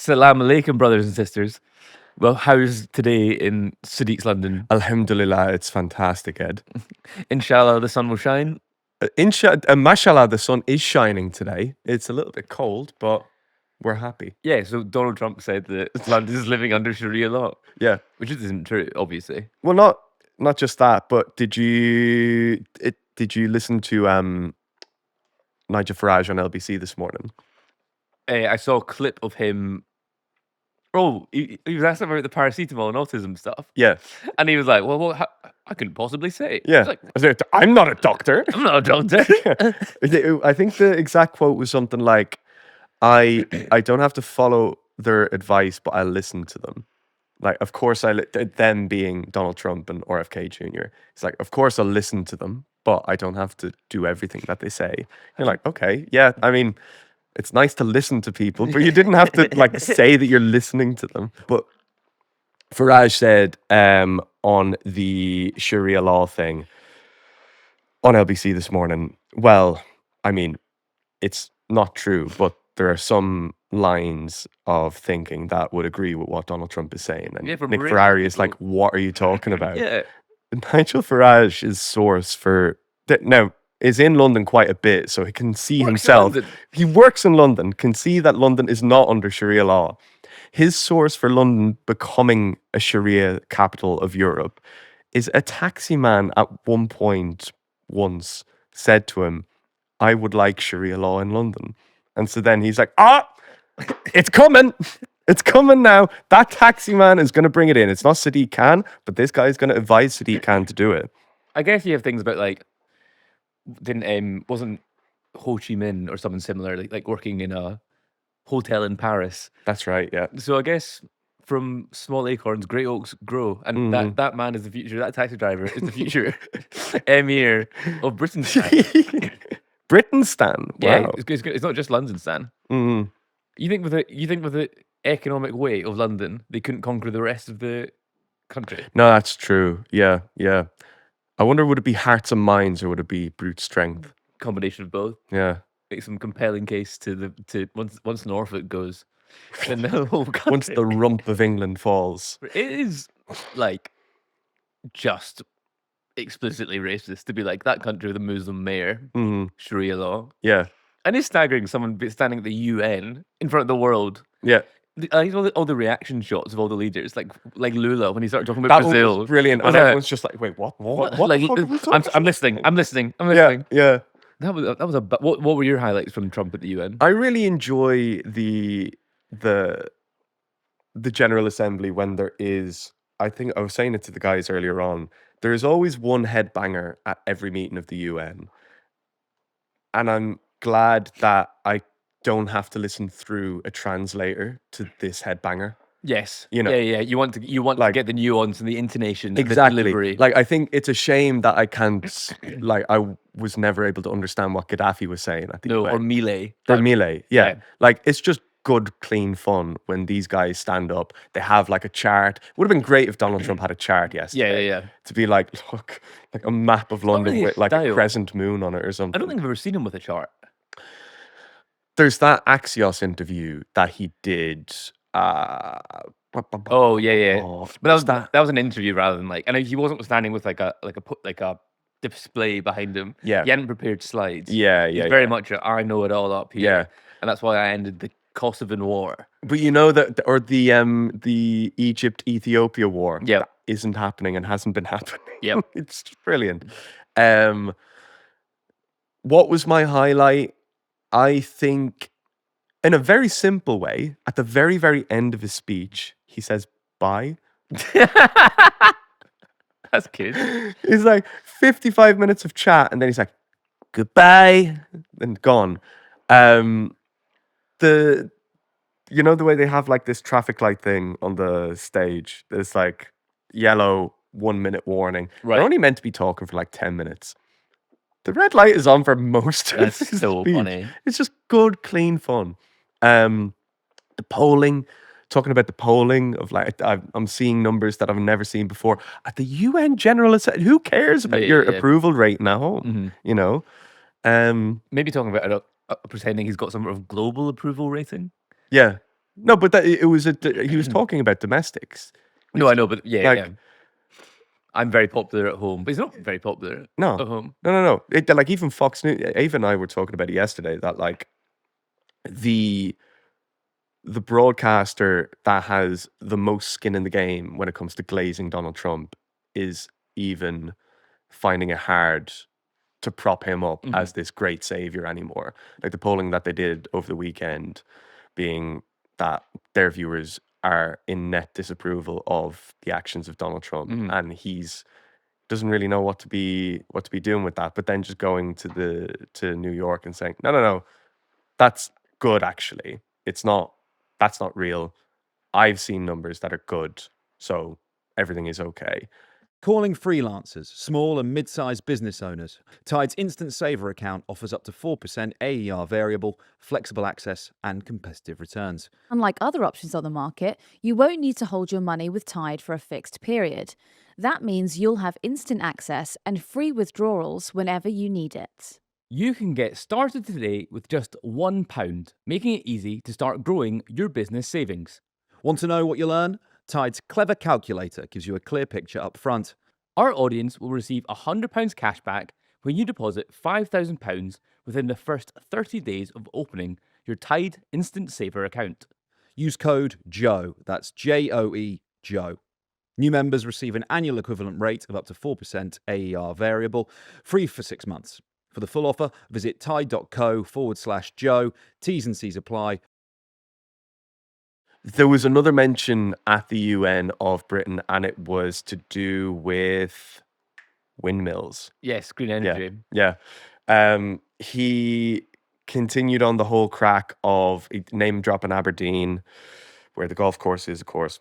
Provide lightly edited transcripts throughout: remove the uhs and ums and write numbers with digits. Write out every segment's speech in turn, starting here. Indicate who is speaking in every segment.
Speaker 1: Assalamu alaikum, brothers and sisters. Well, how's today in Sadiq's London?
Speaker 2: Alhamdulillah, it's fantastic, Ed.
Speaker 1: Inshallah, the sun will shine.
Speaker 2: Mashallah, the sun is shining today. It's a little bit cold, but we're happy.
Speaker 1: Yeah, so Donald Trump said that London is living under Sharia law.
Speaker 2: Yeah.
Speaker 1: Which isn't true, obviously.
Speaker 2: Well, not just that, but did you listen to Nigel Farage on LBC this morning?
Speaker 1: I saw a clip of him. Oh, he was asked about the paracetamol and autism stuff.
Speaker 2: Yeah.
Speaker 1: And he was like, well, I couldn't possibly say.
Speaker 2: Yeah.
Speaker 1: Like,
Speaker 2: I'm not a doctor.
Speaker 1: I'm not a doctor.
Speaker 2: I think the exact quote was something like, I don't have to follow their advice, but I listen to them. Like, of course, them being Donald Trump and RFK Jr. It's like, of course, I'll listen to them, but I don't have to do everything that they say. You're like, okay, yeah. I mean, it's nice to listen to people, but you didn't have to like say that you're listening to them. But Farage said on the Sharia law thing on LBC this morning, well, I mean, it's not true, but there are some lines of thinking that would agree with what Donald Trump is saying. And Nick Farage is like, what are you talking about?
Speaker 1: Yeah.
Speaker 2: Nigel Farage's source for... Now, is in London quite a bit, so he can see himself. He works in London, can see that London is not under Sharia law. His source for London becoming a Sharia capital of Europe is a taxi man at one point once said to him, I would like Sharia law in London. And so then he's like, it's coming. It's coming now. That taxi man is going to bring it in. It's not Sadiq Khan, but this guy is going to advise Sadiq Khan to do it.
Speaker 1: I guess you have things about like, wasn't Ho Chi Minh or something similar, like working in a hotel in Paris?
Speaker 2: That's right, yeah.
Speaker 1: So I guess from small acorns, great oaks grow, and that man is the future. That taxi driver is the future emir of Britain.
Speaker 2: Britain stan. Wow.
Speaker 1: Yeah, it's not just London stan.
Speaker 2: Mm-hmm.
Speaker 1: You think with the economic weight of London, they couldn't conquer the rest of the country?
Speaker 2: No, that's true. Yeah, yeah. I wonder, would it be hearts and minds or would it be brute strength?
Speaker 1: Combination of both.
Speaker 2: Yeah.
Speaker 1: Make some compelling case to once Norfolk goes, then the whole country.
Speaker 2: Once the rump of England falls.
Speaker 1: It is like just explicitly racist to be like that country with a Muslim mayor, Sharia law.
Speaker 2: Yeah.
Speaker 1: And it's staggering someone standing at the UN in front of the world.
Speaker 2: Yeah.
Speaker 1: All the reaction shots of all the leaders, like Lula when he started talking about Brazil.
Speaker 2: Was brilliant. And everyone's just like, wait, what?
Speaker 1: Like, I'm listening.
Speaker 2: Yeah.
Speaker 1: That was what were your highlights from Trump at the UN?
Speaker 2: I really enjoy the General Assembly when there is, I think I was saying it to the guys earlier on, there is always one headbanger at every meeting of the UN. And I'm glad that I don't have to listen through a translator to this headbanger.
Speaker 1: Yes.
Speaker 2: You know.
Speaker 1: Yeah. You want to get the nuance and the intonation,
Speaker 2: exactly.
Speaker 1: The delivery.
Speaker 2: Like, I think it's a shame that I can't, like, I was never able to understand what Gaddafi was saying at the UN.
Speaker 1: Or Milei.
Speaker 2: Or Milei, yeah. Like, it's just good, clean fun when these guys stand up. They have, like, a chart. It would have been great if Donald Trump had a chart yesterday.
Speaker 1: Yeah.
Speaker 2: To be like, look, like a map of London with, like, a crescent moon on it or something.
Speaker 1: I don't think I've ever seen him with a chart.
Speaker 2: There's that Axios interview that he did.
Speaker 1: Oh yeah. But that was an interview rather than like, and he wasn't standing with like a display behind him.
Speaker 2: Yeah,
Speaker 1: he hadn't prepared slides.
Speaker 2: Yeah.
Speaker 1: He's very much I know it all up here.
Speaker 2: Yeah,
Speaker 1: and that's why I ended the Kosovan War.
Speaker 2: But you know that, or the Egypt-Ethiopia war.
Speaker 1: Yeah,
Speaker 2: that isn't happening and hasn't been happening.
Speaker 1: Yeah,
Speaker 2: it's just brilliant. What was my highlight? I think, in a very simple way, at the very, very end of his speech, he says, bye.
Speaker 1: That's good.
Speaker 2: It's like 55 minutes of chat, and then he's like, goodbye, and gone. You know the way they have like this traffic light thing on the stage? There's like yellow 1 minute warning.
Speaker 1: Right.
Speaker 2: They're only meant to be talking for like 10 minutes. The red light is on for most of
Speaker 1: That's
Speaker 2: his
Speaker 1: so
Speaker 2: speech.
Speaker 1: funny.
Speaker 2: It's just good, clean fun. The polling, talking about the polling of like, I'm seeing numbers that I've never seen before. At the UN General Assembly, who cares about your approval rating at home? You know?
Speaker 1: Maybe talking about pretending he's got some sort of global approval rating.
Speaker 2: Yeah. No, but it was he was talking about domestics.
Speaker 1: No, I know, but yeah,
Speaker 2: Like,
Speaker 1: yeah. I'm very popular at home, but he's not very popular
Speaker 2: no,
Speaker 1: at home.
Speaker 2: no. Like even Fox News, Ava and I were talking about it yesterday. That like the broadcaster that has the most skin in the game when it comes to glazing Donald Trump is even finding it hard to prop him up as this great savior anymore. Like the polling that they did over the weekend being that their viewers are in net disapproval of the actions of Donald Trump, and he's doesn't really know what to be doing with that. But then just going to New York and saying, no, that's good actually. It's not. That's not real. I've seen numbers that are good, so everything is okay.
Speaker 3: Calling freelancers, small and mid-sized business owners. Tide's Instant Saver account offers up to 4% AER variable, flexible access, and competitive returns.
Speaker 4: Unlike other options on the market, you won't need to hold your money with Tide for a fixed period. That means you'll have instant access and free withdrawals whenever you need it.
Speaker 1: You can get started today with just £1, making it easy to start growing your business savings.
Speaker 3: Want to know what you'll earn? Tide's clever calculator gives you a clear picture up front.
Speaker 1: Our audience will receive £100 cash back when you deposit £5,000 within the first 30 days of opening your Tide Instant Saver account.
Speaker 3: Use code JOE, that's J-O-E, JOE. New members receive an annual equivalent rate of up to 4% AER variable, free for 6 months. For the full offer, visit tide.co/Joe. T's and C's apply.
Speaker 2: There was another mention at the UN of Britain, and it was to do with windmills.
Speaker 1: Yes, green energy.
Speaker 2: Yeah. He continued on the whole crack of name dropping Aberdeen, where the golf course is, of course,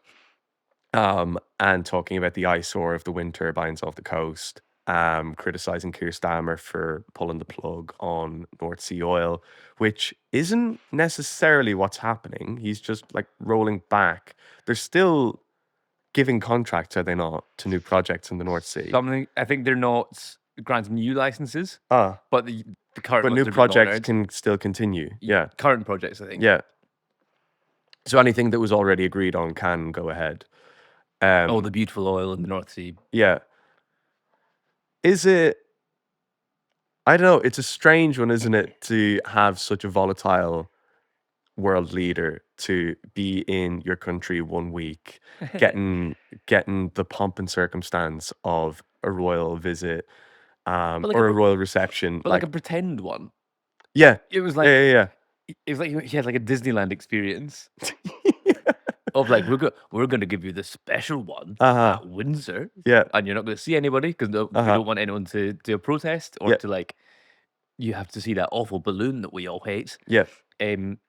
Speaker 2: and talking about the eyesore of the wind turbines off the coast, criticizing Keir Starmer for pulling the plug on North Sea oil, which isn't necessarily what's happening. He's just like rolling back. They're still giving contracts, are they not, to new projects in the North Sea?
Speaker 1: I think they're not granting new licenses, but the current
Speaker 2: but
Speaker 1: ones
Speaker 2: new
Speaker 1: are being
Speaker 2: projects
Speaker 1: honoured.
Speaker 2: can still continue. Yeah.
Speaker 1: Current projects, I think.
Speaker 2: Yeah. So anything that was already agreed on can go ahead.
Speaker 1: The beautiful oil in the North Sea.
Speaker 2: Yeah. Is it? I don't know. It's a strange one, isn't it, to have such a volatile world leader to be in your country 1 week, getting the pomp and circumstance of a royal visit, or a royal reception,
Speaker 1: but like a pretend one.
Speaker 2: Yeah,
Speaker 1: it was like
Speaker 2: yeah.
Speaker 1: It was like he had like a Disneyland experience. Of like we're going to give you the special one at Windsor, and you're not going to see anybody because we don't want anyone to do a protest or to like you have to see that awful balloon that we all hate. And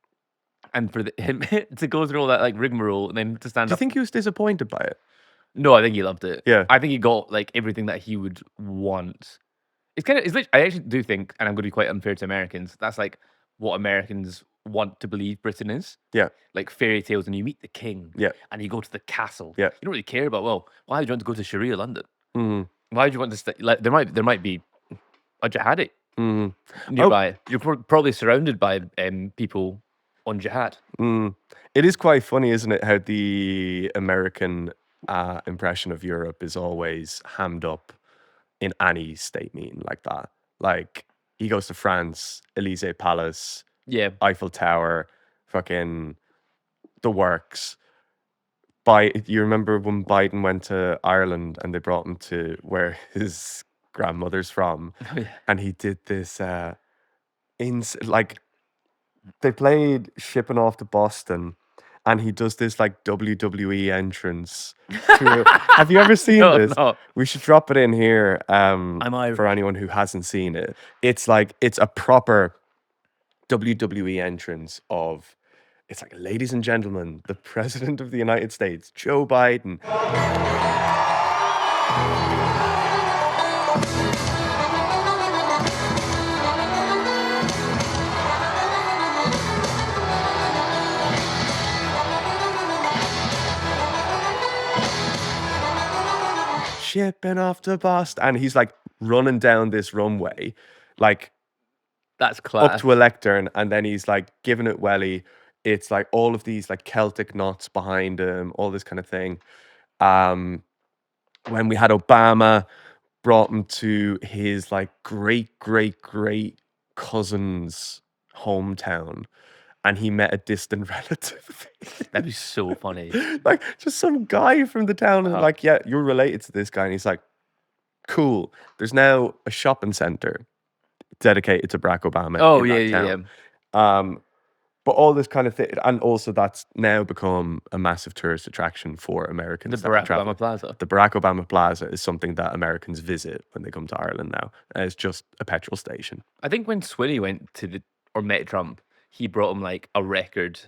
Speaker 1: for him to go through all that like rigmarole and then to stand
Speaker 2: Do you
Speaker 1: up.
Speaker 2: think he was disappointed by it?
Speaker 1: No, I think he loved it.
Speaker 2: Yeah,
Speaker 1: I think he got like everything that he would want. I actually do think, and I'm going to be quite unfair to Americans. That's like what Americans want to believe Britain is.
Speaker 2: Yeah.
Speaker 1: Like fairy tales, and you meet the king.
Speaker 2: Yeah.
Speaker 1: And you go to the castle.
Speaker 2: Yeah.
Speaker 1: You don't really care about, well, why would you want to go to Sharia London?
Speaker 2: Mm-hmm.
Speaker 1: Why do you want to like there might be a jihadi
Speaker 2: Mm-hmm.
Speaker 1: nearby. You're probably surrounded by people on jihad.
Speaker 2: It is quite funny, isn't it, how the American impression of Europe is always hammed up in any state meeting like that. Like he goes to France, Elysee Palace, Eiffel Tower, fucking the works. You remember when Biden went to Ireland and they brought him to where his grandmother's from, and he did this like they played Shipping Off to Boston, and he does this like WWE entrance. Have you ever seen this?
Speaker 1: No.
Speaker 2: We should drop it in here
Speaker 1: I'm Irish.
Speaker 2: for anyone who hasn't seen it. It's like it's a proper WWE entrance of. It's like, ladies and gentlemen, the President of the United States, Joe Biden. Shipping off to Boston. And he's like running down this runway, like
Speaker 1: that's class.
Speaker 2: up to a lectern, and then he's like giving it welly it's like all of these like Celtic knots behind him, all this kind of thing. When we had Obama, brought him to his like great cousin's hometown, and he met a distant relative.
Speaker 1: That'd be so funny.
Speaker 2: Like just some guy from the town, and like, yeah, you're related to this guy, and he's like, cool. There's now a shopping center dedicated to Barack Obama.
Speaker 1: Oh
Speaker 2: in that town. But all this kind of thing, and also that's now become a massive tourist attraction for Americans.
Speaker 1: The Barack Obama Plaza.
Speaker 2: The Barack Obama Plaza is something that Americans visit when they come to Ireland now. It's just a petrol station.
Speaker 1: I think when Swinny went to met Trump, he brought him like a record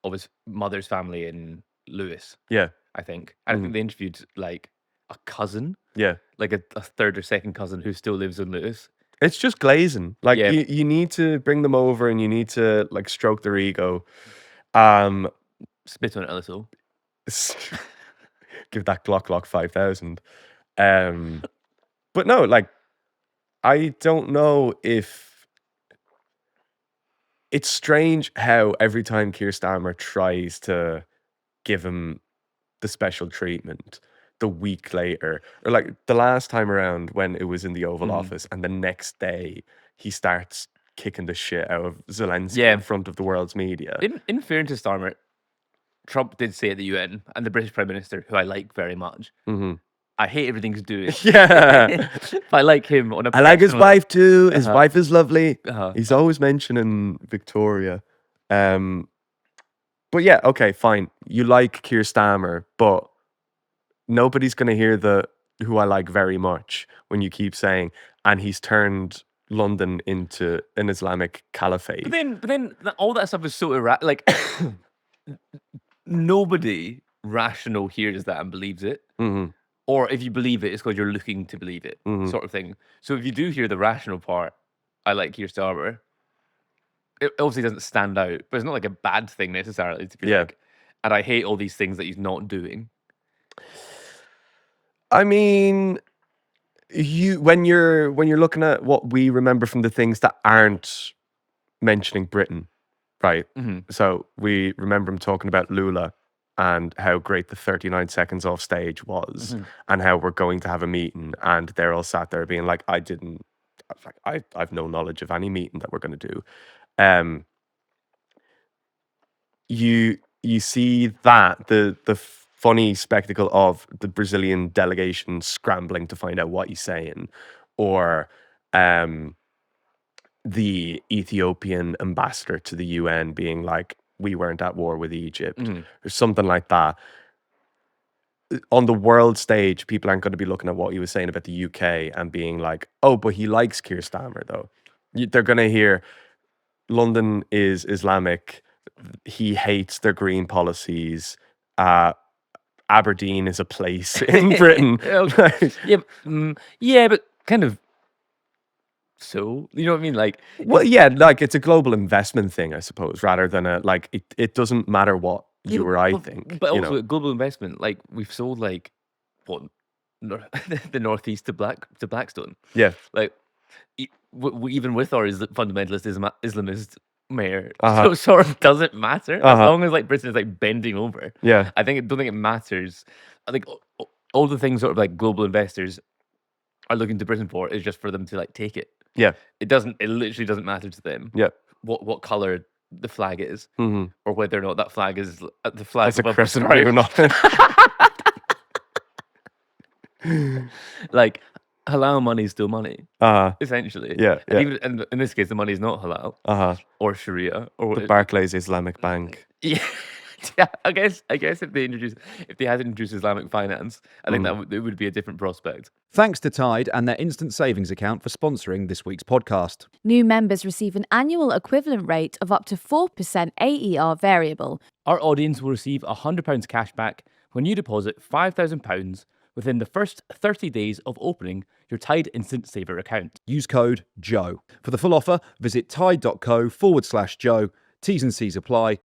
Speaker 1: of his mother's family in Lewis.
Speaker 2: Yeah.
Speaker 1: I think. And I think they interviewed like a cousin.
Speaker 2: Yeah.
Speaker 1: Like a third or second cousin who still lives in Lewis.
Speaker 2: It's just glazing. Like you need to bring them over and you need to like stroke their ego.
Speaker 1: Spit on it a little.
Speaker 2: Give that Glock 5000. But no, like I don't know if it's strange how every time Keir Starmer tries to give him the special treatment, the week later, or like the last time around when it was in the Oval Office, and the next day he starts kicking the shit out of Zelensky in front of the world's media.
Speaker 1: In fairness to Starmer, Trump did say at the UN, and the British Prime Minister, who I like very much, I hate everything he's doing.
Speaker 2: Yeah.
Speaker 1: I like him on a
Speaker 2: I like his wife too. His wife is lovely. He's always mentioning Victoria. But yeah, okay, fine. You like Keir Starmer, but nobody's going to hear who I like very much when you keep saying, and he's turned London into an Islamic caliphate.
Speaker 1: But then all that stuff is so like nobody rational hears that and believes it. Or if you believe it, it's because you're looking to believe it, sort of thing. So if you do hear the rational part, I like Keir Starmer, it obviously doesn't stand out, but it's not like a bad thing necessarily to be like, and I hate all these things that he's not doing.
Speaker 2: I mean, when you're looking at what we remember from the things that aren't mentioning Britain, right? So we remember him talking about Lula and how great the 39 seconds off stage was, and how we're going to have a meeting, and they're all sat there being like, I've no knowledge of any meeting that we're going to do. You see that the funny spectacle of the Brazilian delegation scrambling to find out what he's saying, or the Ethiopian ambassador to the UN being like, we weren't at war with Egypt, or something like that. On the world stage, people aren't going to be looking at what he was saying about the UK and being like, oh, but he likes Keir Starmer, though. They're going to hear London is Islamic. He hates their green policies. Aberdeen is a place in Britain.
Speaker 1: Yeah, but kind of. So, you know what I mean? Like,
Speaker 2: well, yeah, like it's a global investment thing, I suppose, rather than it doesn't matter what you or I think.
Speaker 1: But also, global investment, like we've sold like what the Northeast to Blackstone.
Speaker 2: Yeah,
Speaker 1: like even with our fundamentalist Islamist mayor, so it sort of doesn't matter as long as like Britain is like bending over.
Speaker 2: Yeah,
Speaker 1: I don't think it matters. I think all the things sort of like global investors are looking to Britain for is just for them to like take it.
Speaker 2: Yeah,
Speaker 1: it literally doesn't matter to them.
Speaker 2: Yeah,
Speaker 1: what color the flag is, or whether or not that flag is the flag
Speaker 2: of a crescent or not.
Speaker 1: Like halal money is still money, essentially.
Speaker 2: Yeah,
Speaker 1: and even and in this case, the money is not halal, or Sharia, or
Speaker 2: the Barclays Islamic Bank.
Speaker 1: Yeah. Yeah, I guess if they had introduced Islamic finance, I think it would be a different prospect.
Speaker 3: Thanks to Tide and their instant savings account for sponsoring this week's podcast.
Speaker 4: New members receive an annual equivalent rate of up to 4% AER variable.
Speaker 1: Our audience will receive £100 cash back when you deposit £5,000 within the first 30 days of opening your Tide Instant Saver account.
Speaker 3: Use code JOE. For the full offer, visit tide.co/Joe. T's and C's apply.